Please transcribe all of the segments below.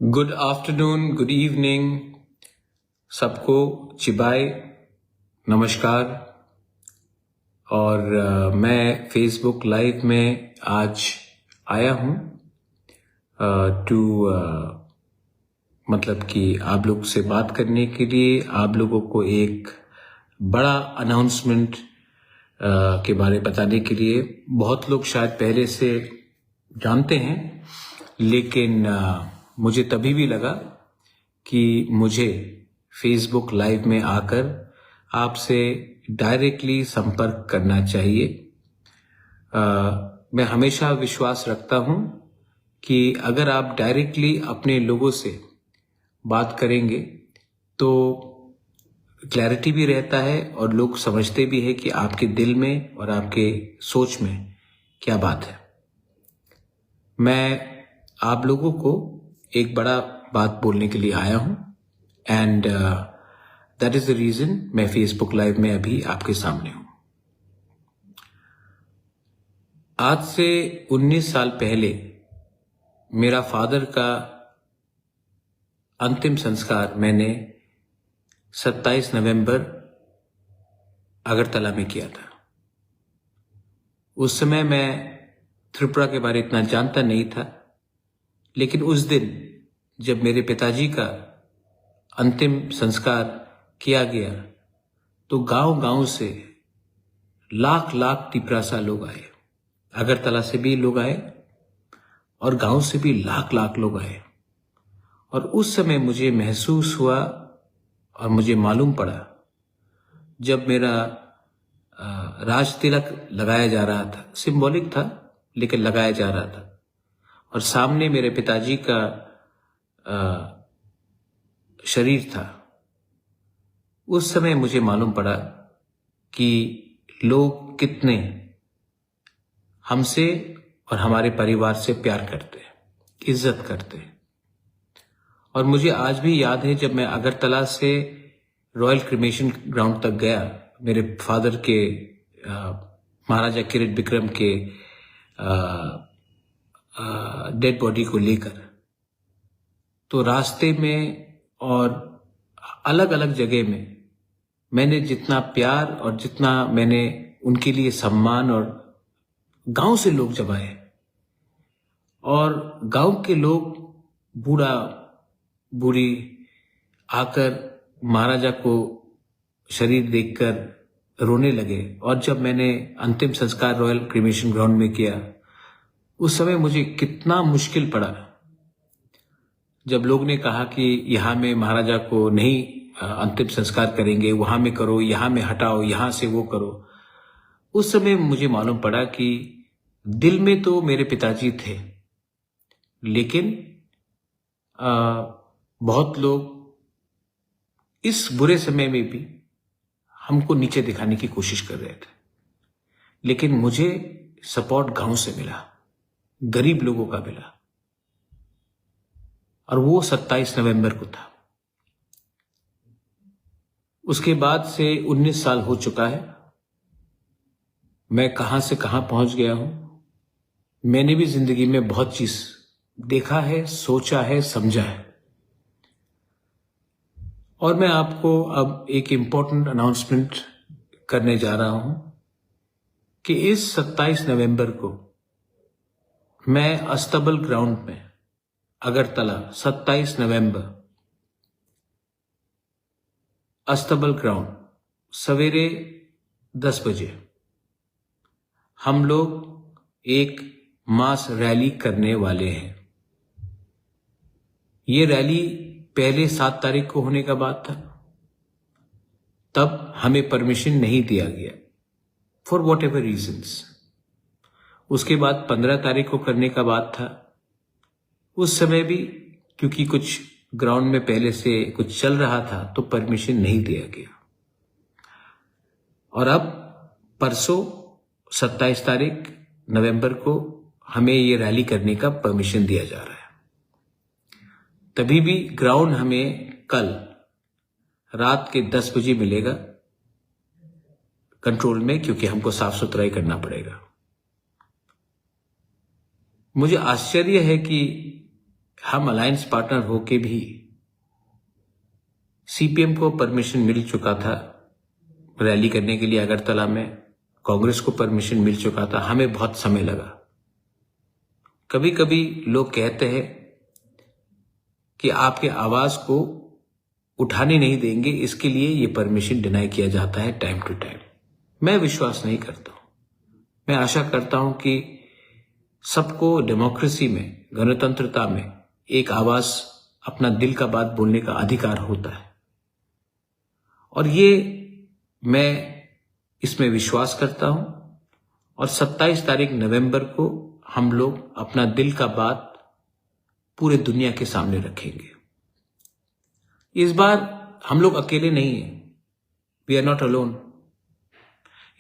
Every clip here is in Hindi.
गुड आफ्टरनून, गुड इवनिंग सबको। चिबाय, नमस्कार। और मैं फेसबुक लाइव में आज आया हूँ टू मतलब कि आप लोग से बात करने के लिए, आप लोगों को एक बड़ा अनाउंसमेंट के बारे बताने के लिए। बहुत लोग शायद पहले से जानते हैं, लेकिन मुझे तभी भी लगा कि मुझे फेसबुक लाइव में आकर आपसे डायरेक्टली संपर्क करना चाहिए। मैं हमेशा विश्वास रखता हूं कि अगर आप डायरेक्टली अपने लोगों से बात करेंगे तो क्लैरिटी भी रहता है और लोग समझते भी है कि आपके दिल में और आपके सोच में क्या बात है। मैं आप लोगों को एक बड़ा बात बोलने के लिए आया हूं and that is the reason मैं फेसबुक लाइव में अभी आपके सामने हूं। आज से 19 साल पहले मेरा फादर का अंतिम संस्कार मैंने 27 नवंबर अगरतला में किया था। उस समय मैं त्रिपुरा के बारे इतना जानता नहीं था, लेकिन उस दिन जब मेरे पिताजी का अंतिम संस्कार किया गया तो गांव-गांव से लाख लाख तिपरासा लोग आए। अगरतला से भी लोग आए और गांव से भी लाख लाख लोग आए। और उस समय मुझे महसूस हुआ और मुझे मालूम पड़ा, जब मेरा राज तिलक लगाया जा रहा था, सिंबॉलिक था लेकिन लगाया जा रहा था, और सामने मेरे पिताजी का शरीर था, उस समय मुझे मालूम पड़ा कि लोग कितने हमसे और हमारे परिवार से प्यार करते हैं, इज्जत करते हैं। और मुझे आज भी याद है, जब मैं अगरतला से रॉयल क्रिमेशन ग्राउंड तक गया मेरे फादर के महाराजा किरीट विक्रम के डेड बॉडी को लेकर, तो रास्ते में और अलग अलग जगह में मैंने जितना प्यार और जितना मैंने उनके लिए सम्मान, और गांव से लोग जब आए और गांव के लोग बूढ़ा बूढ़ी आकर महाराजा को शरीर देखकर रोने लगे। और जब मैंने अंतिम संस्कार रॉयल क्रिमेशन ग्राउंड में किया, उस समय मुझे कितना मुश्किल पड़ा जब लोग ने कहा कि यहाँ में महाराजा को नहीं अंतिम संस्कार करेंगे, वहां में करो, यहाँ में हटाओ, यहाँ से वो करो। उस समय मुझे मालूम पड़ा कि दिल में तो मेरे पिताजी थे, लेकिन बहुत लोग इस बुरे समय में भी हमको नीचे दिखाने की कोशिश कर रहे थे। लेकिन मुझे सपोर्ट गांव से मिला, गरीब लोगों का मिला, और वो 27 नवंबर को था। उसके बाद से 19 साल हो चुका है। मैं कहां से कहां पहुंच गया हूं। मैंने भी जिंदगी में बहुत चीज देखा है, सोचा है, समझा है। और मैं आपको अब एक इंपॉर्टेंट अनाउंसमेंट करने जा रहा हूं कि इस 27 नवंबर को मैं अस्तबल ग्राउंड में, अगरतला, 27 नवंबर अस्तबल ग्राउंड, सवेरे 10 बजे हम लोग एक मास रैली करने वाले हैं। ये रैली पहले 7 तारीख को होने का बात था, तब हमें परमिशन नहीं दिया गया फॉर वॉट एवर रीजन्स। उसके बाद 15 तारीख को करने का बात था। उस समय भी क्योंकि कुछ ग्राउंड में पहले से कुछ चल रहा था तो परमिशन नहीं दिया गया। और अब परसों 27 तारीख नवंबर को हमें ये रैली करने का परमिशन दिया जा रहा है। तभी भी ग्राउंड हमें कल रात के 10 बजे मिलेगा कंट्रोल में, क्योंकि हमको साफ सुथराई करना पड़ेगा। मुझे आश्चर्य है कि हम अलायंस पार्टनर होके भी सीपीएम को परमिशन मिल चुका था रैली करने के लिए अगरतला में, कांग्रेस को परमिशन मिल चुका था, हमें बहुत समय लगा। कभी कभी लोग कहते हैं कि आपके आवाज को उठाने नहीं देंगे, इसके लिए ये परमिशन डिनाई किया जाता है टाइम टू टाइम। मैं विश्वास नहीं करता हूं। मैं आशा करता हूं कि सबको डेमोक्रेसी में, गणतंत्रता में एक आवाज, अपना दिल का बात बोलने का अधिकार होता है, और ये मैं इसमें विश्वास करता हूं। और 27 तारीख नवंबर को हम लोग अपना दिल का बात पूरे दुनिया के सामने रखेंगे। इस बार हम लोग अकेले नहीं हैं, वी आर नॉट अलोन।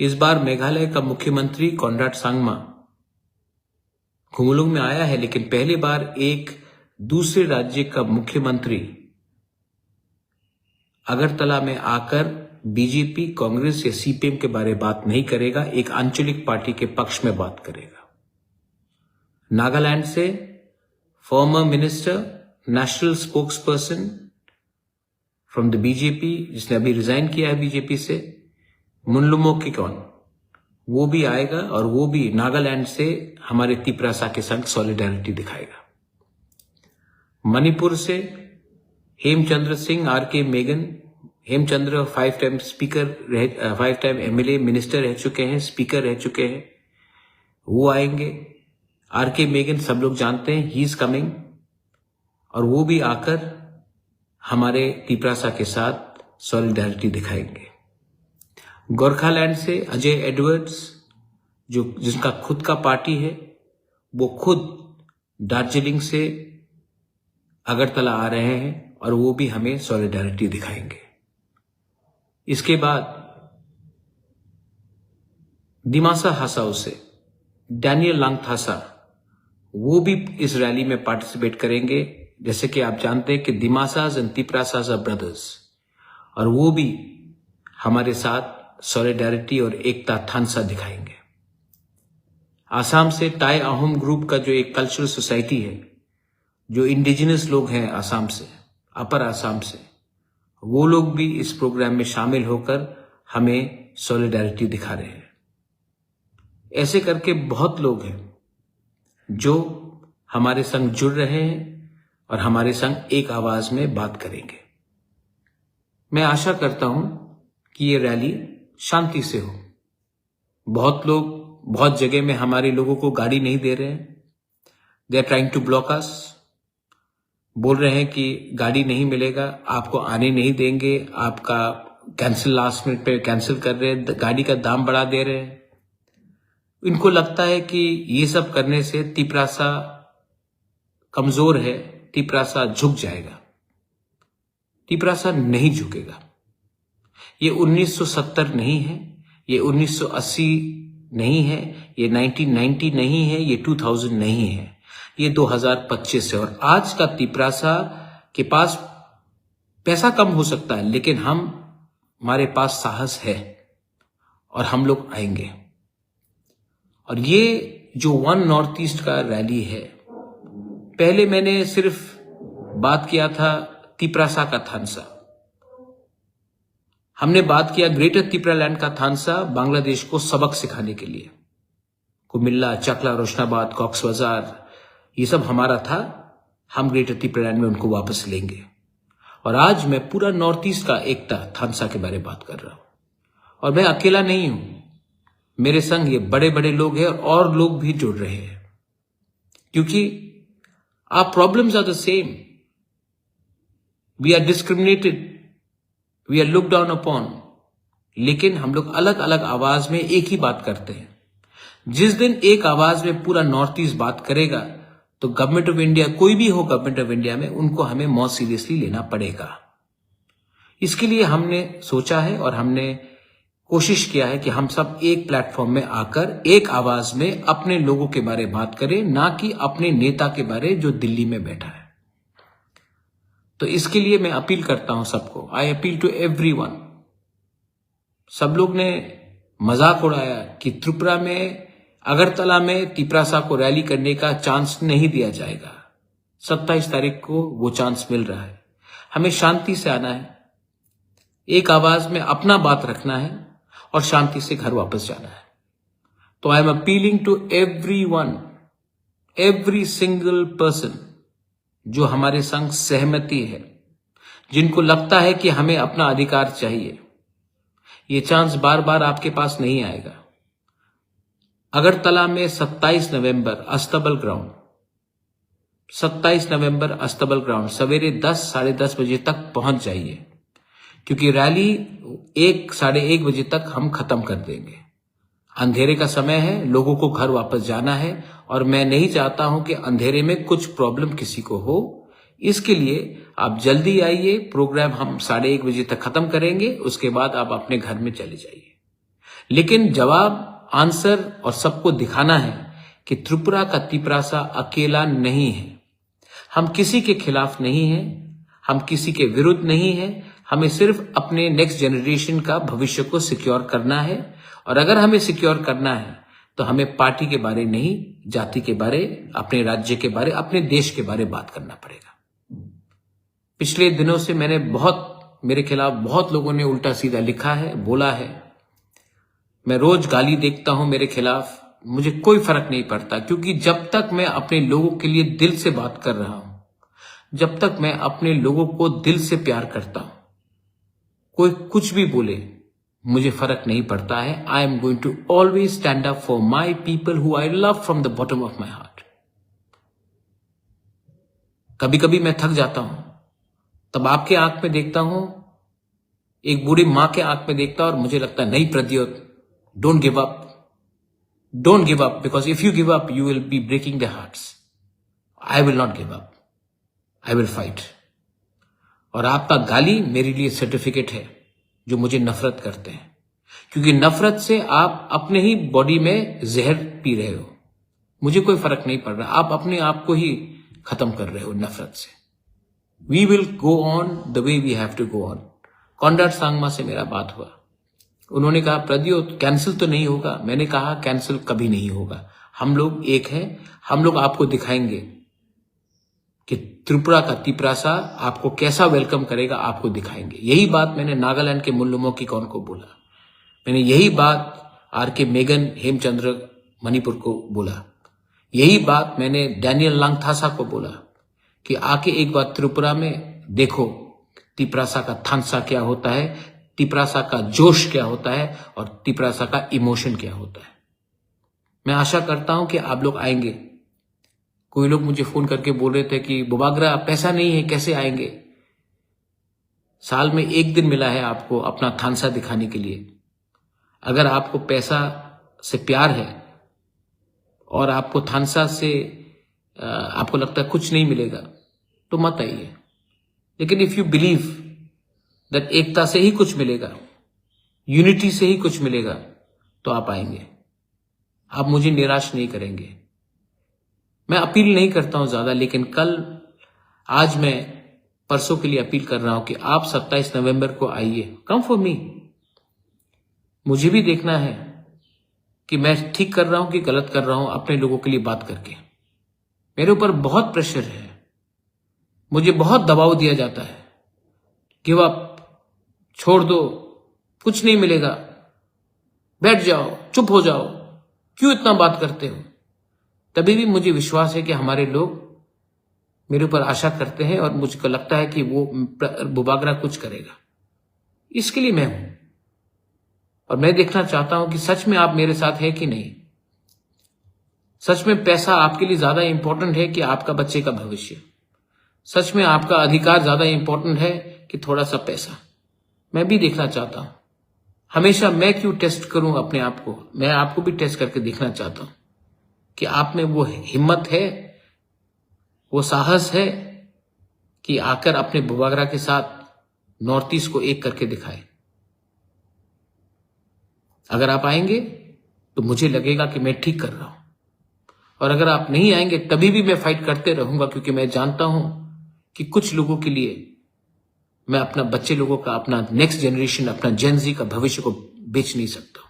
इस बार मेघालय का मुख्यमंत्री कॉनराड सांगमा खुमुलुंग में आया है, लेकिन पहली बार एक दूसरे राज्य का मुख्यमंत्री अगरतला में आकर बीजेपी, कांग्रेस या सीपीएम के बारे में बात नहीं करेगा, एक आंचलिक पार्टी के पक्ष में बात करेगा। नागालैंड से former minister, national spokesperson from the BJP, जिसने अभी रिजाइन किया है बीजेपी से, मुनलुमो किकॉन, वो भी आएगा और वो भी नागालैंड से हमारे तिपरासा के संग सॉलिडारिटी दिखाएगा। मणिपुर से हेमचंद्र सिंह, आरके मेगन, Hemchandra 5 time speaker, 5 time MLA, minister रह चुके हैं, स्पीकर रह चुके हैं, वो आएंगे। आरके मेगन सब लोग जानते हैं, ही इज कमिंग, और वो भी आकर हमारे तिपरासा के साथ सॉलिडारिटी दिखाएंगे। गोरखालैंड से अजय एडवर्ड्स, जिसका खुद का पार्टी है, वो खुद दार्जिलिंग से अगरतला आ रहे हैं और वो भी हमें सॉलिडारिटी दिखाएंगे। इसके बाद दिमासा हासाओ से डैनियल लांगथासा, वो भी इस रैली में पार्टिसिपेट करेंगे। जैसे कि आप जानते हैं कि दिमासाज एंड तिपरासाज आर ब्रदर्स, और वो भी हमारे साथ सॉलिडारिटी और एकता थानसा दिखाएंगे। आसाम से टाई अहोम ग्रुप का जो एक कल्चरल सोसाइटी है, जो इंडिजिनस लोग हैं आसाम से, अपर आसाम से, वो लोग भी इस प्रोग्राम में शामिल होकर हमें सॉलिडारिटी दिखा रहे हैं। ऐसे करके बहुत लोग हैं जो हमारे संग जुड़ रहे हैं और हमारे संग एक आवाज में बात करेंगे। मैं आशा करता हूं कि ये रैली शांति से हो। बहुत लोग बहुत जगह में हमारे लोगों को गाड़ी नहीं दे रहे हैं, they are trying to block us, बोल रहे हैं कि गाड़ी नहीं मिलेगा, आपको आने नहीं देंगे, आपका कैंसिल, लास्ट मिनट पे कैंसिल कर रहे हैं, गाड़ी का दाम बढ़ा दे रहे हैं। इनको लगता है कि ये सब करने से तिपरासा कमजोर है, तिपरासा झुक जाएगा। तिपरासा नहीं झुकेगा। ये 1970 नहीं है, ये 1980 नहीं है, ये 1990 नहीं है, ये 2000 नहीं है, ये 2025 है। और आज का तिपरासा के पास पैसा कम हो सकता है, लेकिन हमारे पास साहस है और हम लोग आएंगे। और ये जो वन नॉर्थ ईस्ट का रैली है, पहले मैंने सिर्फ बात किया था तिपरासा का थानसा, हमने बात किया ग्रेटर तिपरालैंड का थानसा, बांग्लादेश को सबक सिखाने के लिए। कुमिल्ला, चकला, रोशनाबाद, कॉक्स बाजार, ये सब हमारा था, हम ग्रेटर तिपरालैंड में उनको वापस लेंगे। और आज मैं पूरा नॉर्थ ईस्ट का एकता थानसा के बारे में बात कर रहा हूं, और मैं अकेला नहीं हूं, मेरे संग ये बड़े बड़े लोग हैं और लोग भी जुड़ रहे हैं, क्योंकि our problems are the same. We are discriminated, we are looked down upon, लेकिन हम लोग अलग अलग आवाज में एक ही बात करते हैं। जिस दिन एक आवाज में पूरा नॉर्थ ईस्ट बात करेगा, तो गवर्नमेंट ऑफ इंडिया, कोई भी हो गवर्नमेंट ऑफ इंडिया में, उनको हमें बहुत सीरियसली लेना पड़ेगा। इसके लिए हमने सोचा है और हमने कोशिश किया है कि हम सब एक प्लेटफॉर्म में आकर एक आवाज में अपने लोगों के बारे में बात करें, ना कि अपने नेता के बारे जो दिल्ली में बैठा है। तो इसके लिए मैं अपील करता हूं सबको, आई अपील टू एवरीवन। सब लोग ने मजाक उड़ाया कि त्रिपुरा में, अगरतला में तिपरासा को रैली करने का चांस नहीं दिया जाएगा। 27 तारीख को वो चांस मिल रहा है। हमें शांति से आना है, एक आवाज में अपना बात रखना है और शांति से घर वापस जाना है। तो I am appealing to everyone, every single person जो हमारे संग सहमति है, जिनको लगता है कि हमें अपना अधिकार चाहिए। ये चांस बार बार आपके पास नहीं आएगा। अगरतला में 27 नवंबर अस्तबल ग्राउंड, 27 नवंबर अस्तबल ग्राउंड सवेरे 10 साढ़े 10 बजे तक पहुंच जाइए, क्योंकि रैली 1 साढ़े 1 बजे तक हम खत्म कर देंगे। अंधेरे का समय है, लोगों को घर वापस जाना है और मैं नहीं चाहता हूं कि अंधेरे में कुछ प्रॉब्लम किसी को हो। इसके लिए आप जल्दी आइए। प्रोग्राम हम 1:30 बजे तक खत्म करेंगे, उसके बाद आप अपने घर में चले जाइए। लेकिन जवाब, आंसर और सबको दिखाना है कि त्रिपुरा का तिपरासा अकेला नहीं है। हम किसी के खिलाफ नहीं है, हम किसी के विरुद्ध नहीं है। हमें सिर्फ अपने नेक्स्ट जनरेशन का भविष्य को सिक्योर करना है, और अगर हमें सिक्योर करना है तो हमें पार्टी के बारे नहीं, जाति के बारे, अपने राज्य के बारे, अपने देश के बारे बात करना पड़ेगा। पिछले दिनों से मेरे खिलाफ बहुत लोगों ने उल्टा सीधा लिखा है, बोला है। मैं रोज गाली देखता हूं मेरे खिलाफ, मुझे कोई फर्क नहीं पड़ता, क्योंकि जब तक मैं अपने लोगों के लिए दिल से बात कर रहा हूं, जब तक मैं अपने लोगों को दिल से प्यार करता हूं, कोई कुछ भी बोले मुझे फर्क नहीं पड़ता है। I am going to always stand up for my people who I love from the bottom of my heart. कभी कभी मैं थक जाता हूं, तब आपके आंख में देखता हूं, एक बूढ़ी मां के आंख में देखता हूं, और मुझे लगता है नहीं Pradyot, don't give up, don't give up, because if you give up you will be breaking the hearts. I will not give up, I will fight. और आपका गाली मेरे लिए सर्टिफिकेट है जो मुझे नफरत करते हैं, क्योंकि नफरत से आप अपने ही बॉडी में जहर पी रहे हो। मुझे कोई फर्क नहीं पड़ रहा, आप अपने आप को ही खत्म कर रहे हो नफरत से। We will go on the way we have to go on. Conrad Sangma से मेरा बात हुआ, उन्होंने कहा प्रद्योत कैंसिल तो नहीं होगा। मैंने कहा कैंसिल कभी नहीं होगा, हम लोग एक हैं, हम लोग आपको दिखाएंगे कि त्रिपुरा का तिपरासा आपको कैसा वेलकम करेगा, आपको दिखाएंगे। यही बात मैंने नागालैंड के मुल्लुमो की कौन को बोला, मैंने यही बात आर.के. मेगन हेमचंद्र मणिपुर को बोला, यही बात मैंने डैनियल लांगथासा को बोला कि आके एक बार त्रिपुरा में देखो तिपरासा का थानसा क्या होता है, तिपरासा का जोश क्या होता है और तिपरासा का इमोशन क्या होता है। मैं आशा करता हूं कि आप लोग आएंगे। कोई लोग मुझे फोन करके बोल रहे थे कि बुबागरा पैसा नहीं है, कैसे आएंगे। साल में एक दिन मिला है आपको अपना थानसा दिखाने के लिए। अगर आपको पैसा से प्यार है और आपको थानसा से आपको लगता है कुछ नहीं मिलेगा तो मत आइए। लेकिन इफ यू बिलीव दैट एकता से ही कुछ मिलेगा, यूनिटी से ही कुछ मिलेगा, तो आप आएंगे। आप मुझे निराश नहीं करेंगे। मैं अपील नहीं करता हूं ज्यादा, लेकिन आज मैं परसों के लिए अपील कर रहा हूं कि आप 27 नवंबर को आइए। Come for me. मुझे भी देखना है कि मैं ठीक कर रहा हूं कि गलत कर रहा हूं, अपने लोगों के लिए बात करके। मेरे ऊपर बहुत प्रेशर है, मुझे बहुत दबाव दिया जाता है, गिव अप, छोड़ दो, कुछ नहीं मिलेगा, बैठ जाओ, चुप हो जाओ, क्यों इतना बात करते हो। तभी भी मुझे विश्वास है कि हमारे लोग मेरे ऊपर आशा करते हैं और मुझको लगता है कि वो बुबागरा कुछ करेगा। इसके लिए मैं हूं और मैं देखना चाहता हूं कि सच में आप मेरे साथ है कि नहीं। सच में पैसा आपके लिए ज्यादा इंपॉर्टेंट है कि आपका बच्चे का भविष्य। सच में आपका अधिकार ज्यादा इंपॉर्टेंट है कि थोड़ा सा पैसा। मैं भी देखना चाहता हूं। हमेशा मैं क्यों टेस्ट करूं अपने आप को, मैं आपको भी टेस्ट करके देखना चाहता हूं कि आप में वो हिम्मत है, वो साहस है कि आकर अपने बुबागरा के साथ नॉर्थ ईस्ट को एक करके दिखाए। अगर आप आएंगे तो मुझे लगेगा कि मैं ठीक कर रहा हूं, और अगर आप नहीं आएंगे तभी भी मैं फाइट करते रहूंगा, क्योंकि मैं जानता हूं कि कुछ लोगों के लिए मैं अपना बच्चे लोगों का, अपना नेक्स्ट जनरेशन, अपना जेनजी का भविष्य को बेच नहीं सकता।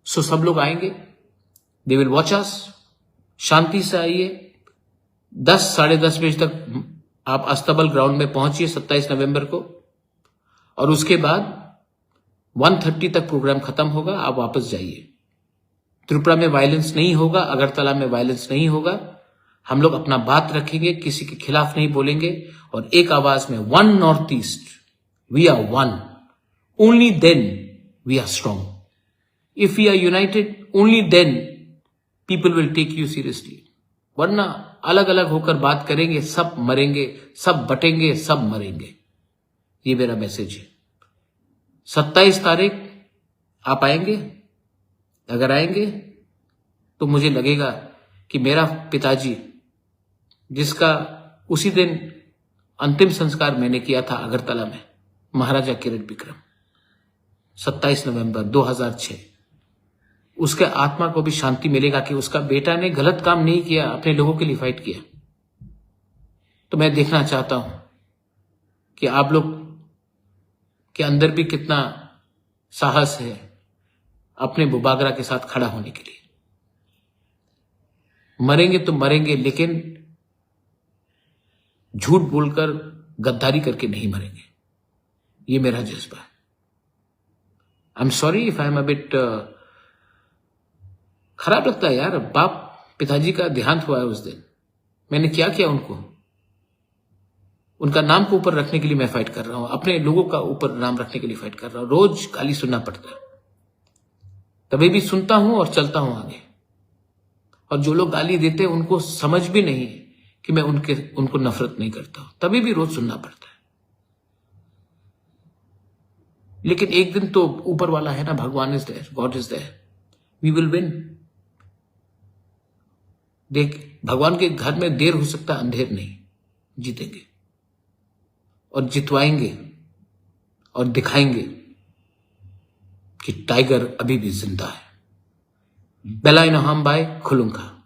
सो सब लोग आएंगे, दे विल वॉच अस। शांति से आइए, 10 साढ़े 10 बजे तक आप अस्तबल ग्राउंड में पहुंचिए 27 नवंबर को, और उसके बाद 1:30 तक प्रोग्राम खत्म होगा, आप वापस जाइए। त्रिपुरा में वायलेंस नहीं होगा, अगरतला में वायलेंस नहीं होगा। हम लोग अपना बात रखेंगे, किसी के खिलाफ नहीं बोलेंगे, और एक आवाज में one North East, we are one, only then we are strong. If we are united, only then people will take you seriously. वरना अलग अलग होकर बात करेंगे, सब मरेंगे, सब बटेंगे, सब मरेंगे। ये मेरा मैसेज है। 27 तारीख आप आएंगे? अगर आएंगे तो मुझे लगेगा कि मेरा पिताजी, जिसका उसी दिन अंतिम संस्कार मैंने किया था अगरतला में, महाराजा किरण विक्रम, 27 नवंबर 2006, उसके आत्मा को भी शांति मिलेगा कि उसका बेटा ने गलत काम नहीं किया, अपने लोगों के लिए फाइट किया। तो मैं देखना चाहता हूं कि आप लोग के अंदर भी कितना साहस है अपने बुबागरा के साथ खड़ा होने के लिए। मरेंगे तो मरेंगे, लेकिन झूठ बोलकर, गद्दारी करके नहीं मरेंगे। ये मेरा जज्बा है। I am sorry if I am a bit, खराब लगता है यार। बाप पिताजी का देहांत हुआ है उस दिन, मैंने क्या किया उनको? उनका नाम को ऊपर रखने के लिए मैं फाइट कर रहा हूं, अपने लोगों का ऊपर नाम रखने के लिए फाइट कर रहा हूं। रोज गाली सुनना पड़ता है, तभी भी सुनता हूं और चलता हूं आगे। और जो लोग गाली देते हैं उनको समझ भी नहीं कि मैं उनको नफरत नहीं करता हूं, तभी भी रोज सुनना पड़ता है। लेकिन एक दिन तो ऊपर वाला है ना, भगवान is there, God is there, we will win. देख, भगवान के घर में देर हो सकता है, अंधेर नहीं। जीतेंगे और जितवाएंगे और दिखाएंगे कि टाइगर अभी भी जिंदा है। बेलाइन हम बाय खुलुंका।